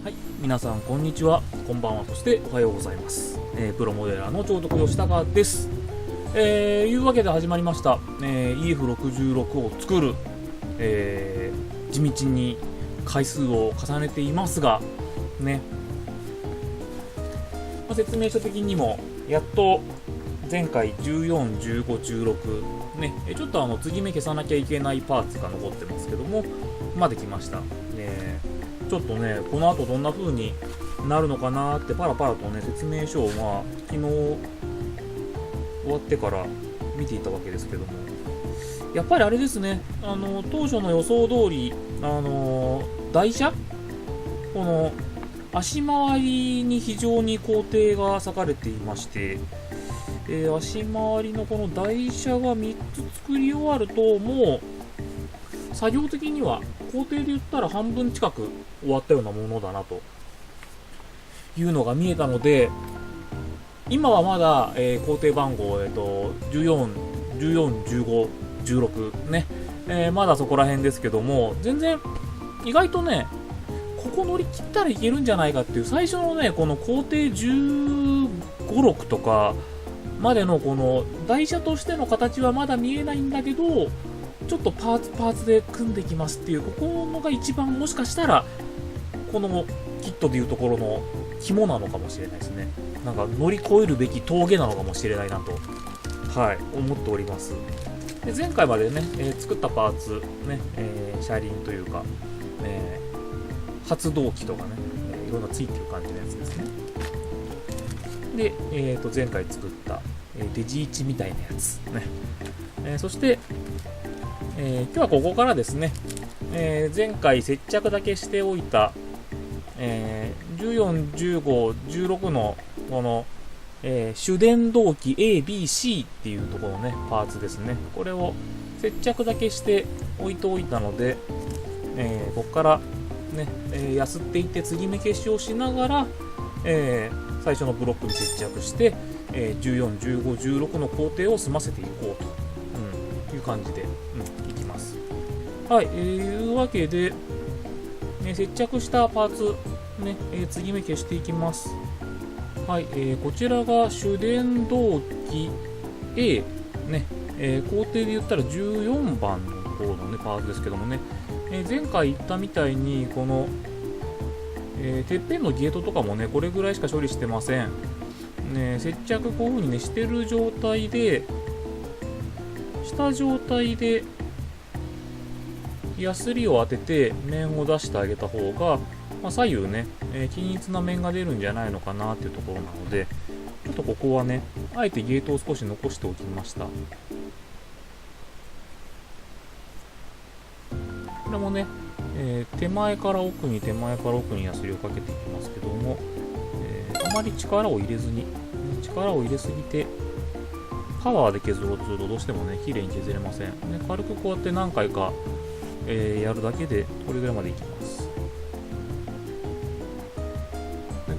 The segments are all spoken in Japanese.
はい、皆さんこんにちは、こんばんは、そしておはようございます。プロモデラーの超徳吉高です。いうわけで始まりました、EF66 を作る、地道に回数を重ねていますがね、説明書的にもやっと前回14、15、16ね、ちょっと継ぎ目消さなきゃいけないパーツが残ってますけども、できました。ちょっとね、この後どんな風になるのかなってパラパラとね、説明書を昨日終わってから見ていたわけですけども、やっぱりあれですね、当初の予想通り、台車この足回りに非常に工程が割かれていまして、足回りのこの台車が3つ作り終わると、もう作業的には工程で言ったら半分近く終わったようなものだなというのが見えたので、今はまだ、工程番号、14、14、15、16ね、まだそこら辺ですけども、全然意外とね、ここ乗り切ったらいけるんじゃないかっていう最初のね、この工程15、6とかまでのこの台車としての形はまだ見えないんだけど、ちょっとパーツで組んできますっていう、ここのが一番もしかしたらこのキットでいうところの肝なのかもしれないですね。なんか乗り越えるべき峠なのかもしれないなと、思っております。で前回までね、作ったパーツね、車輪というか、発動機とかね、いろんなついてる感じのやつですね。で、前回作った、デジイチみたいなやつね、そして今日はここからですね、前回接着だけしておいた、14、15、16のこの、主電動機 A、B、C っていうところのね、パーツですね。これを接着だけして置いておいたので、ここからね、やすっていって継ぎ目消しをしながら、最初のブロックに接着して、14、15、16の工程を済ませていこうと、いう感じで、いきます。いうわけで、接着したパーツ、継ぎ目消していきます。こちらが主電動機 A、工程で言ったら14番のところの、パーツですけどもね、前回言ったみたいにこの、てっぺんのゲートとかもねこれぐらいしか処理してません。接着こういう風にしてる状態でした状態でヤスリを当てて面を出してあげた方が、左右ね、均一な面が出るんじゃないのかなっていうところなので、ちょっとここはねあえてゲートを少し残しておきました。これもね、手前から奥にヤスリをかけていきますけども、あまり力を入れずに、力を入れすぎてパワーで削ろうとするとどうしてもね綺麗に削れません。軽くこうやって何回か、やるだけでこれぐらいまでいきます。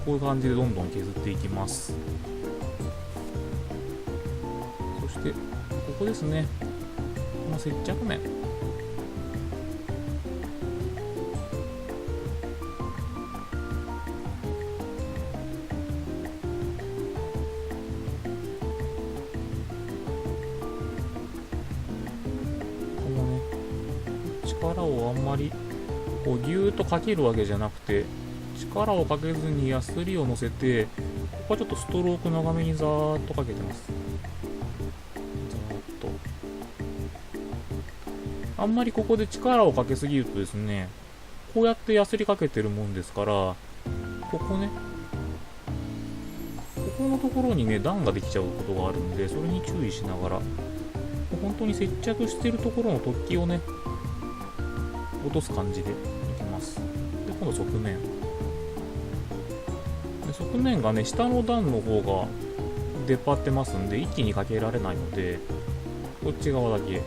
こういう感じでどんどん削っていきます。そしてここですね、この接着面、力をあんまりこうギューッとかけるわけじゃなくて、力をかけずにヤスリを乗せて、ここはちょっとストローク長めにザーッとかけてます。ザーッと、あんまりここで力をかけすぎるとですね、こうやってヤスリかけてるもんですから、ここね、ここのところにね段ができちゃうことがあるんで、それに注意しながら本当に接着してるところの突起をね落とす感じでいきます。で今度側面で、側面がね下の段の方が出っ張ってますんで一気にかけられないので、こっち側だけ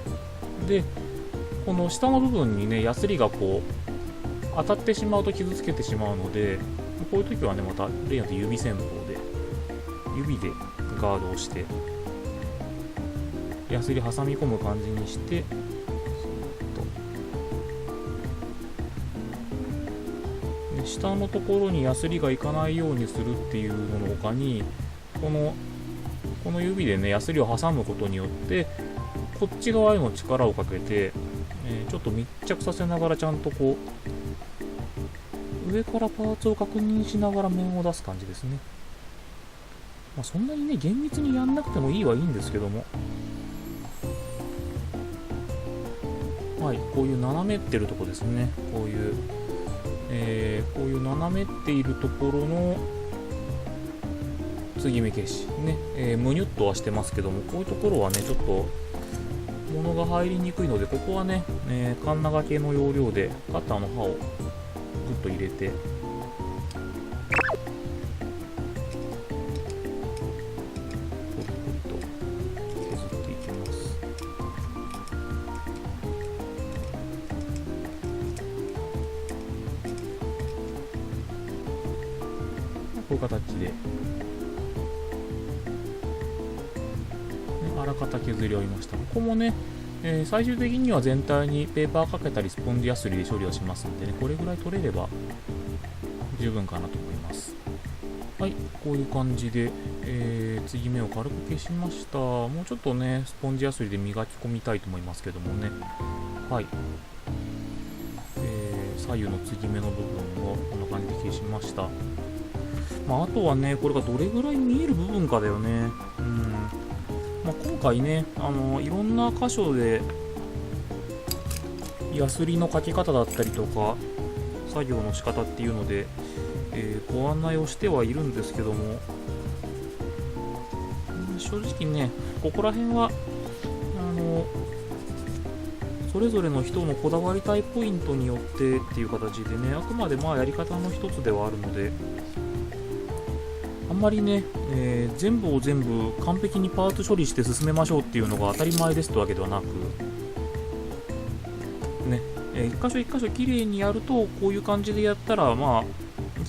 で、この下の部分にねヤスリがこう当たってしまうと傷つけてしまうので、こういう時はねまた例によって指先鋒で指でガードをしてヤスリ挟み込む感じにして、下のところにヤスリがいかないようにするっていうのの他に、この指でねヤスリを挟むことによってこっち側への力をかけて、ちょっと密着させながらちゃんとこう上からパーツを確認しながら面を出す感じですね。そんなにね厳密にやんなくてもいいはいいんですけども、はい、こういう斜めってるとこですね。こういう斜めっているところの継ぎ目消しね、むにゅっとはしてますけども、こういうところはねちょっと物が入りにくいので、ここはね、カンナガ系の要領でカッターの刃をグッと入れて、削っていきます。こういう形で、あらかた削り終わりました。ここもね、最終的には全体にペーパーかけたりスポンジヤスリで処理をしますのでね、これぐらい取れれば十分かなと思います。はい、こういう感じで、継ぎ目を軽く消しました。もうちょっとねスポンジヤスリで磨き込みたいと思いますけどもね。はい、左右の継ぎ目の部分をこんな感じで消しました。あとはねこれがどれぐらい見える部分かだよね。今回ねいろんな箇所でヤスリのかけ方だったりとか作業の仕方っていうので、ご案内をしてはいるんですけども、正直ねここら辺はそれぞれの人のこだわりたいポイントによってっていう形でね、あくまでやり方の一つではあるので、あんまりね、全部を全部完璧にパーツ処理して進めましょうっていうのが当たり前ですってわけではなくね、一箇所一箇所きれいにやるとこういう感じでやったら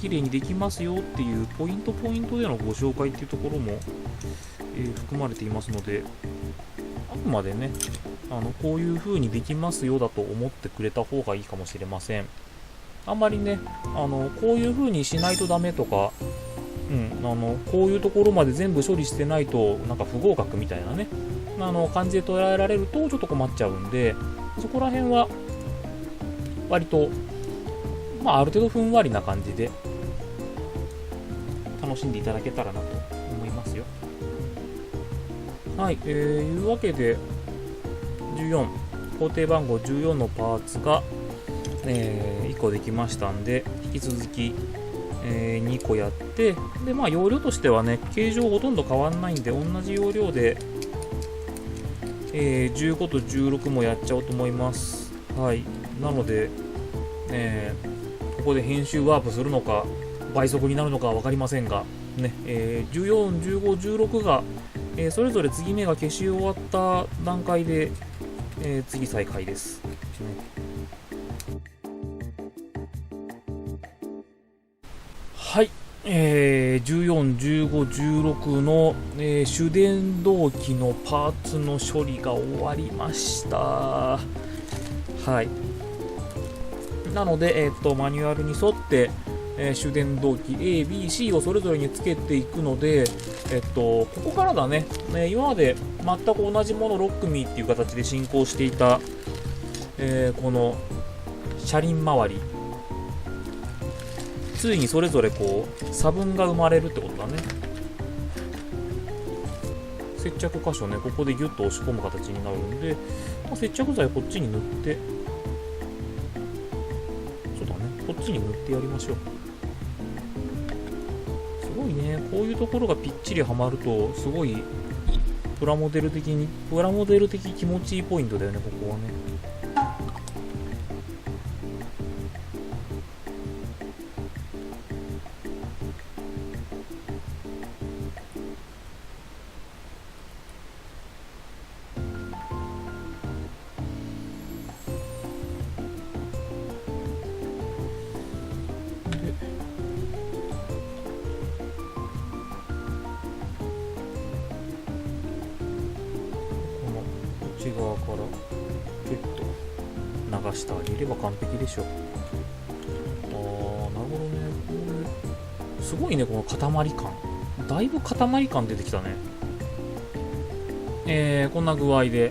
きれいにできますよっていうポイントでのご紹介っていうところも、含まれていますので、あくまでねこういう風にできますよだと思ってくれた方がいいかもしれません。あんまりねこういう風にしないとダメとか、こういうところまで全部処理してないとなんか不合格みたいなね感じで捉えられるとちょっと困っちゃうんで、そこら辺は割とある程度ふんわりな感じで楽しんでいただけたらなと思いますよ。はい、いうわけで14工程番号14のパーツが、1個できましたんで、引き続き2個やって、で容量としてはね形状ほとんど変わんないんで同じ要領で、15と16もやっちゃおうと思います。はい、なので、ここで編集ワープするのか倍速になるのかは分かりませんがね、14、15、16が、それぞれ継ぎ目が消し終わった段階で、次再開です。はい、14、15、16の、主電動機のパーツの処理が終わりました。はい。なので、マニュアルに沿って、主電動機 A、B、C をそれぞれにつけていくので、ここからだね、今まで全く同じもの6組っていう形で進行していた、この車輪周り、ついにそれぞれこう差分が生まれるってことだね。接着箇所ね、ここでギュッと押し込む形になるんで、接着剤をこっちに塗って、そうだね、こっちに塗ってやりましょう。すごいね、こういうところがぴっちりはまると、すごいプラモデル的気持ちいいポイントだよね、ここはね。内側からキュッと流してあげれば完璧でしょう。なるほどね。すごいね、この塊感。だいぶ塊感出てきたね。こんな具合で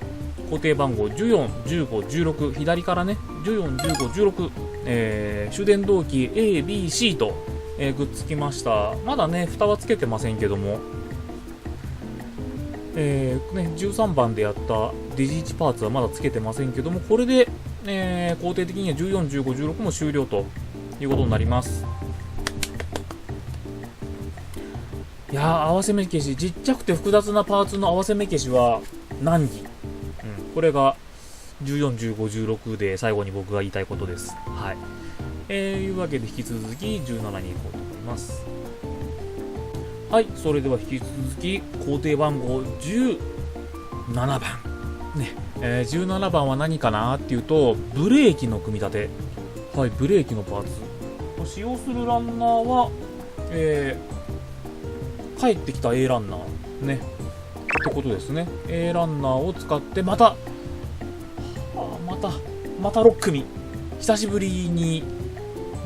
固定番号14、15、16、左からね、14、15、16、主電動機 A、B、C と、くっつきました。まだね、蓋はつけてませんけども、13番でやったデジ1パーツはまだつけてませんけども、これで、工程的には14、15、16も終了ということになります。いやー、合わせ目消し、ちっちゃくて複雑なパーツの合わせ目消しは難儀、これが14、15、16で最後に僕が言いたいことです。はい。いうわけで引き続き17に行こうと思います。はい、それでは引き続き工程番号17番。ね、17番は何かなっていうと、ブレーキの組み立て。はい、ブレーキのパーツ。使用するランナーは、帰ってきた A ランナー。ね。ってことですね。A ランナーを使って、また6組。久しぶりに、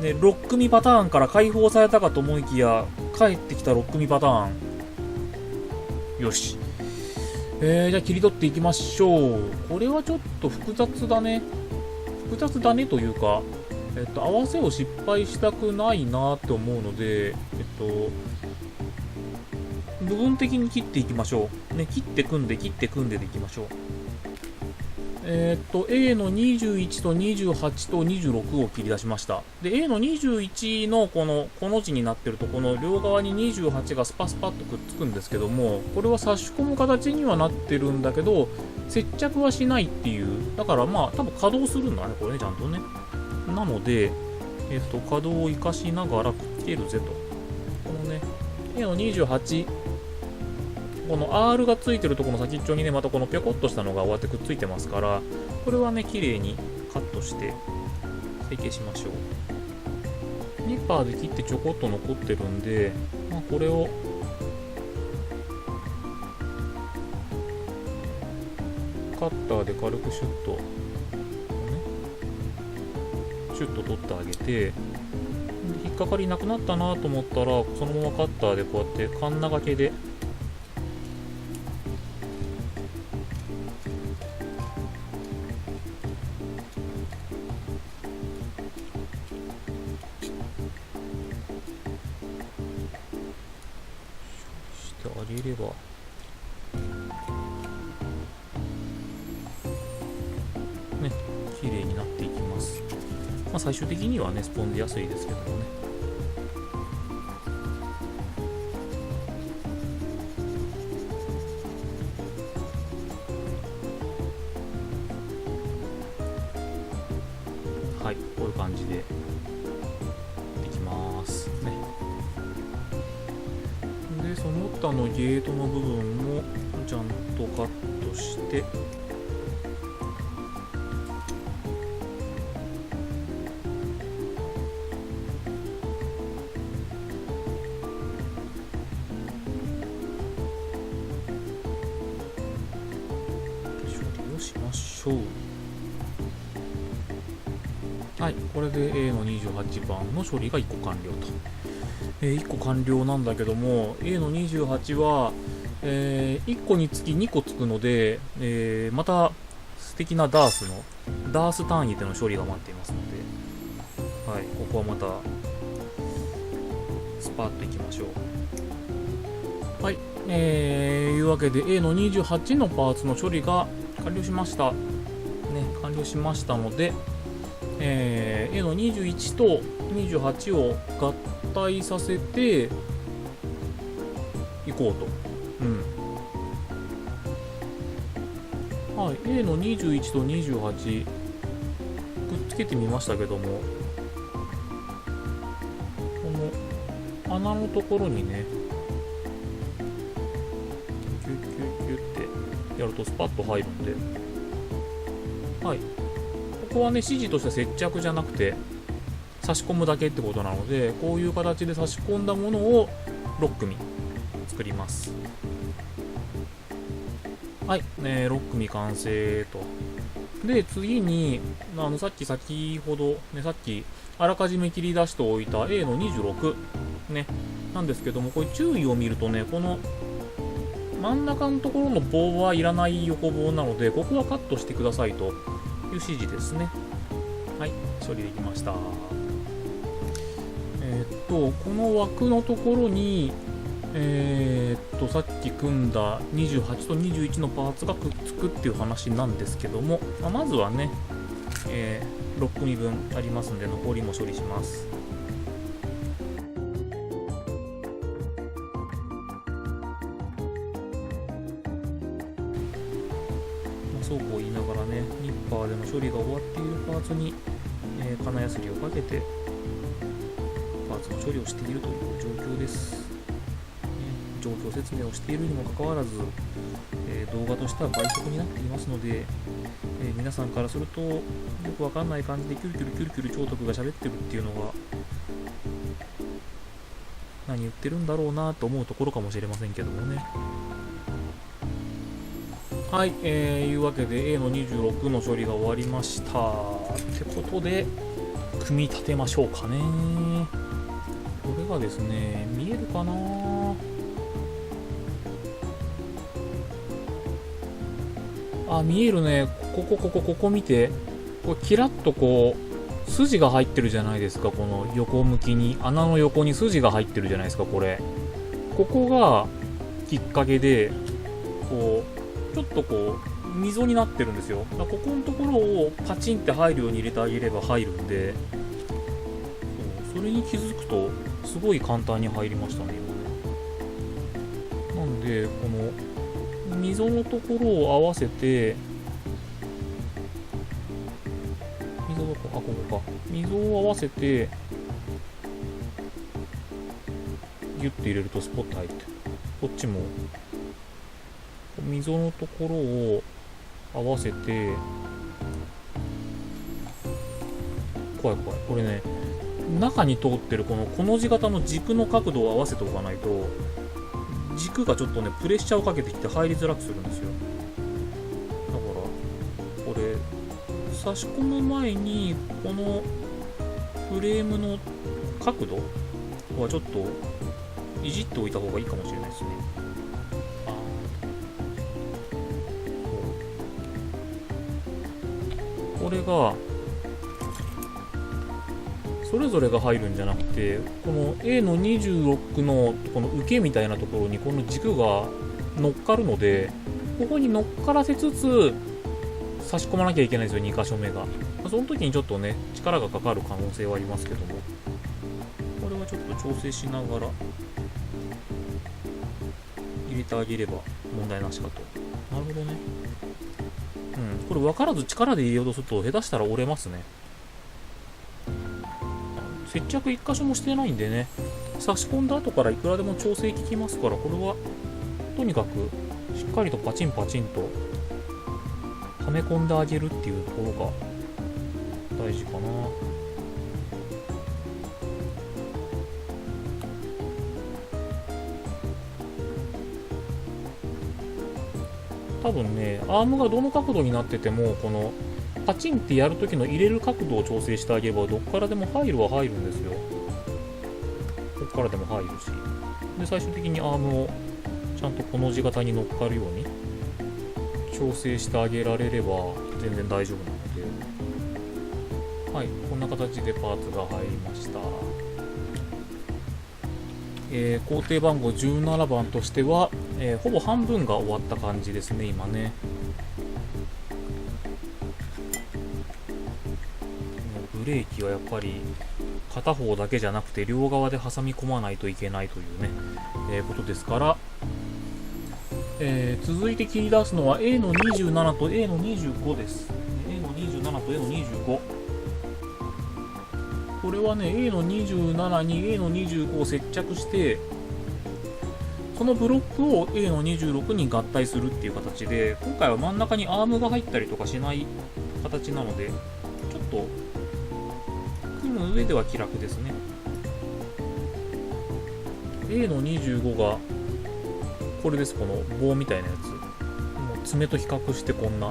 ね、6組パターンから解放されたかと思いきや、帰ってきた6組パターン。よし。じゃあ切り取っていきましょう。これはちょっと複雑だね。複雑だねというか、合わせを失敗したくないなって思うので、部分的に切っていきましょう。ね、切って組んででいきましょう。A の21と28と26を切り出しました。で、A の21のこの字になってると、この両側に28がスパスパッとくっつくんですけども、これは差し込む形にはなってるんだけど、接着はしないっていう。だからまあ、多分稼働するんだね、これね、ちゃんとね。なので、稼働を活かしながらくっつけるぜと。このね、A の28、この R がついてるところの先っちょにね、またこのぴょこっとしたのが終わってくっついてますから、これはね、綺麗にカットして成形しましょう。ニッパーで切ってちょこっと残ってるんで、まあ、これをカッターで軽くシュッと、シュッと取ってあげて、引っかかりなくなったなと思ったら、そのままカッターでこうやってカンナ掛けでしてあげれば、ね、綺麗になっていきます。まあ、最終的にはね、スポンで安いですけどもね。はい、こういう感じでできますね。で、その他のゲートの部分もちゃんとカットして、処理をしましょう。はい、これで A の28番の処理が1個完了と。1個完了なんだけども、A の28は、1個につき2個つくので、また素敵なダース単位での処理が待っていますので、はい、ここはまたスパッといきましょう。はい、いうわけで A の28のパーツの処理が完了しました。ね、完了しましたので、A の21と28を合体させていこうと。はい、A の21と28くっつけてみましたけども、この穴のところにね、キュッキュッキュッってやるとスパッと入るんで、はい、ここはね、指示としては接着じゃなくて差し込むだけってことなので、こういう形で差し込んだものを6組作ります。はい、6組完成と。で、次に、先ほど、ね、さっき、あらかじめ切り出しておいた A の26、ね、なんですけども、これ注意を見るとね、この、真ん中のところの棒はいらない横棒なので、ここはカットしてくださいという指示ですね。はい、処理できました。この枠のところに、さっき組んだ28と21のパーツがくっつくっていう話なんですけども、まずはね、6組分ありますんで、残りも処理します。そうこう言いながらね、ニッパーでの処理が終わっているパーツに、金やすりをかけて、パーツの処理をしているという状況です。状況説明をしているにもかかわらず、動画としては倍速になっていますので、皆さんからするとよくわかんない感じでキュルキュルキュルキュル超徳が喋ってるっていうのが何言ってるんだろうなと思うところかもしれませんけどもね。はい、いうわけで A の26の処理が終わりましたってことで、組み立てましょうかね。これがですね、見えるかな。あ、見えるね。ここ見て。これキラッとこう筋が入ってるじゃないですか。この横向きに、穴の横に筋が入ってるじゃないですか。これここがきっかけでこうちょっとこう溝になってるんですよ。だからここのところをパチンって入るように入れてあげれば入るんで、それに気づくとすごい簡単に入りましたね、今ね。なんでこの溝のところを合わせて、ここか、溝を合わせてギュッて入れるとスポッと入って、こっちも溝のところを合わせて、怖いこれね、中に通ってるこの字型の軸の角度を合わせておかないと、軸がちょっとねプレッシャーをかけてきて入りづらくするんですよ。だからこれ差し込む前にこのフレームの角度はちょっといじっておいた方がいいかもしれないですね。これがそれぞれが入るんじゃなくて、この A の26のこの受けみたいなところにこの軸が乗っかるので、ここに乗っからせつつ差し込まなきゃいけないんですよ、2箇所目が。その時にちょっとね力がかかる可能性はありますけども、これはちょっと調整しながら入れてあげれば問題なしかと。なるほどね。これ分からず力で入れようとすると下手したら折れますね。接着1箇所もしてないんでね、差し込んだ後からいくらでも調整効きますから、これはとにかくしっかりとパチンパチンとはめ込んであげるっていうところが大事かな。多分ね、アームがどの角度になってても、このパチンってやるときの入れる角度を調整してあげれば、どっからでも入るは入るんですよ。こっからでも入るし。で、最終的にアームをちゃんとこの字型に乗っかるように調整してあげられれば全然大丈夫なので、はい、こんな形でパーツが入りました。工程番号17番としては、ほぼ半分が終わった感じですね、今ね。ブレーキはやっぱり片方だけじゃなくて両側で挟み込まないといけないというね、ことですから、続いて切り出すのは A の27と A の25です。A の27と A の25。これはね、A の27に A の25を接着して、そのブロックを A の26に合体するっていう形で、今回は真ん中にアームが入ったりとかしない形なので、ちょっと組む上では気楽ですね。A の25がこれです。この棒みたいなやつ、もう爪と比較してこんな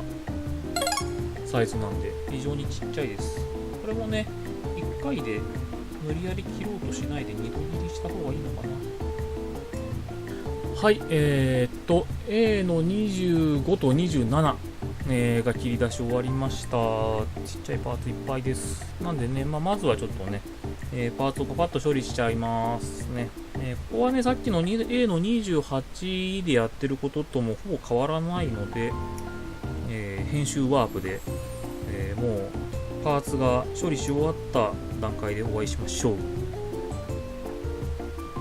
サイズなんで非常にちっちゃいです。これもね、1回で無理やり切ろうとしないで2度切りした方がいいのかな。はい、A の25と27、が切り出し終わりました。ちっちゃいパーツいっぱいです。なんでね、まずはちょっとね、パーツをパパッと処理しちゃいますね。ここはね、さっきの A の28でやってることともほぼ変わらないので、編集ワープで、もうパーツが処理し終わった段階でお会いしましょう。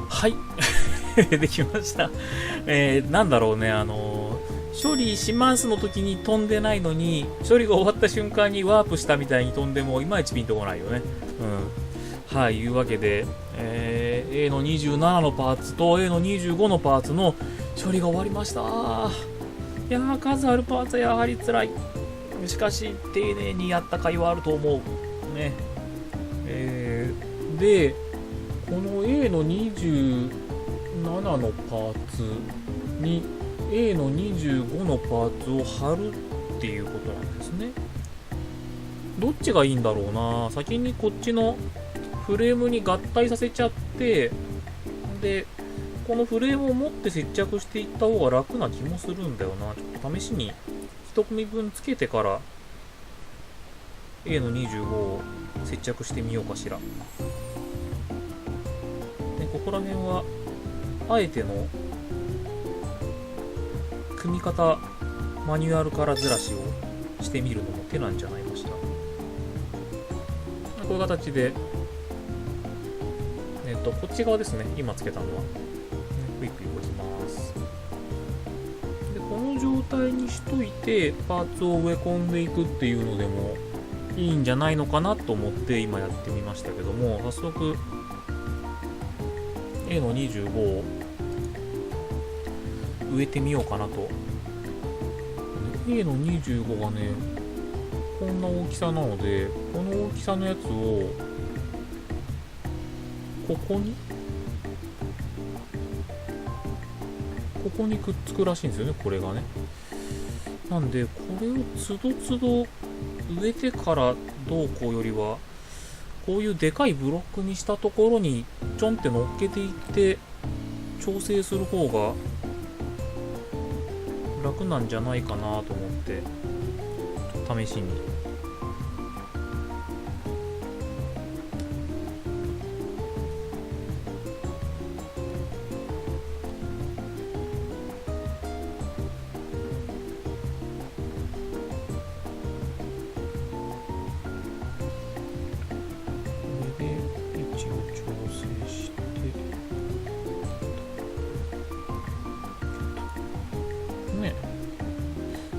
はいできました。なんだろうね、処理しますの時に飛んでないのに、処理が終わった瞬間にワープしたみたいに飛んでもいまいちピンとこないよね。うん。はい、いうわけで、A の27のパーツと A の25のパーツの処理が終わりました。いやー、数あるパーツはやはり辛い。しかし、丁寧にやった甲斐はあると思う。ね。で、この A の27のパーツに A の25のパーツを貼るっていうことなんですね。どっちがいいんだろうな。先にこっちのフレームに合体させちゃって、で、このフレームを持って接着していった方が楽な気もするんだよな。ちょっと試しに1組分つけてから A の25を接着してみようかしら。で、ここら辺はあえての組み方マニュアルからずらしをしてみるのも手なんじゃないかしら。こういう形で、こっち側ですね、今つけたのは。クイック動きます。で、この状態にしといて、パーツを植え込んでいくっていうのでもいいんじゃないのかなと思って今やってみましたけども、早速、A の25を植えてみようかなと。A の25がね、こんな大きさなので、この大きさのやつをここにくっつくらしいんですよね、これがね。なんで、これをつどつど植えてからどうこうよりは、こういうでかいブロックにしたところにちょんって乗っけていって調整する方が楽なんじゃないかなと思って試しに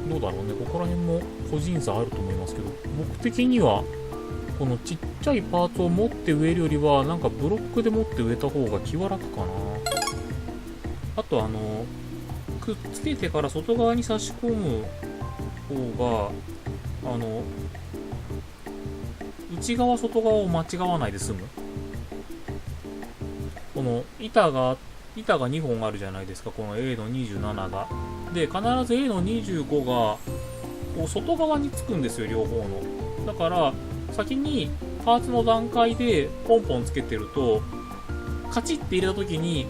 どうだろうね、ここら辺も個人差あると思いますけど、僕的にはこのちっちゃいパーツを持って植えるよりはなんかブロックで持って植えた方が気は楽かな。あとくっつけてから外側に差し込む方が内側外側を間違わないで済む。この板が2本あるじゃないですか、この A の27が。で、必ず A の25がこう外側につくんですよ、両方の。だから先にパーツの段階でポンポンつけてると、カチッて入れた時に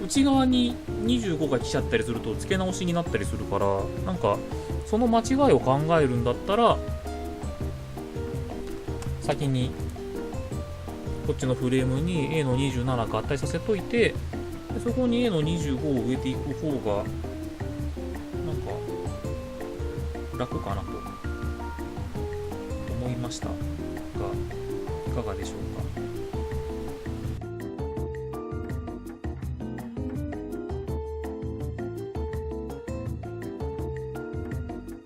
内側に25が来ちゃったりすると付け直しになったりするから、なんかその間違いを考えるんだったら先にこっちのフレームに A の27合体させといて、そこに A の25を植えていく方がなんか楽かなと思いましたが、いかがでしょう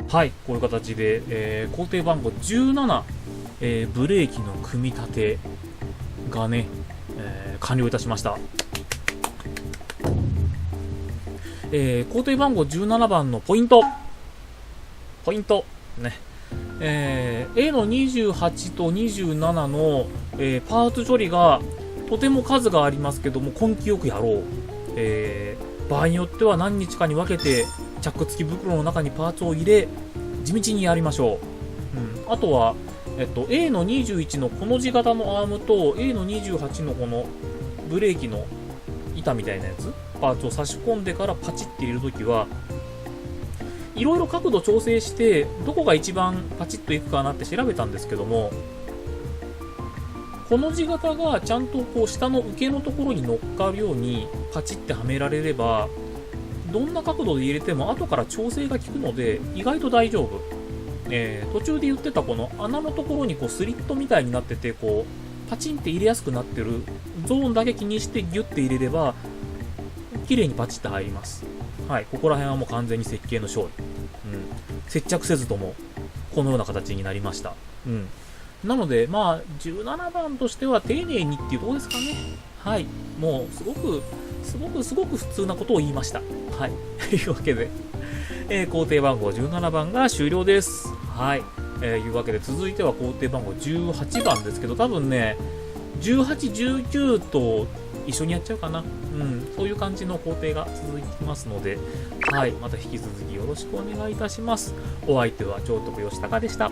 か。はい、こういう形で、工程番号17、ブレーキの組み立てがね、完了いたしました。工程番号17番のポイントね、A の28と27の、パーツ処理がとても数がありますけども根気よくやろう。場合によっては何日かに分けてチャック付き袋の中にパーツを入れ地道にやりましょう。あとは、A の21のこの字型のアームと A の28のこのブレーキの板みたいなやつ、パーツを差し込んでからパチッて入れるときは、いろいろ角度調整して、どこが一番パチッといくかなって調べたんですけども、この字型がちゃんとこう下の受けのところに乗っかるようにパチッてはめられれば、どんな角度で入れても後から調整が効くので意外と大丈夫。途中で言ってたこの穴のところにこうスリットみたいになってて、こうパチンって入れやすくなってるゾーンだけ気にしてギュッて入れれば綺麗にパチッと入ります。はい、ここら辺はもう完全に設計の勝利。接着せずともこのような形になりました。なのでまあ17番としては丁寧にっていうところですかね。はい、もうすごく普通なことを言いました。はい、というわけで、工程番号17番が終了です。はい、いうわけで続いては工程番号18番ですけど、多分ね18、19と一緒にやっちゃうかな。そういう感じの工程が続きますので、はい、また引き続きよろしくお願いいたします。お相手は長徳義孝でした。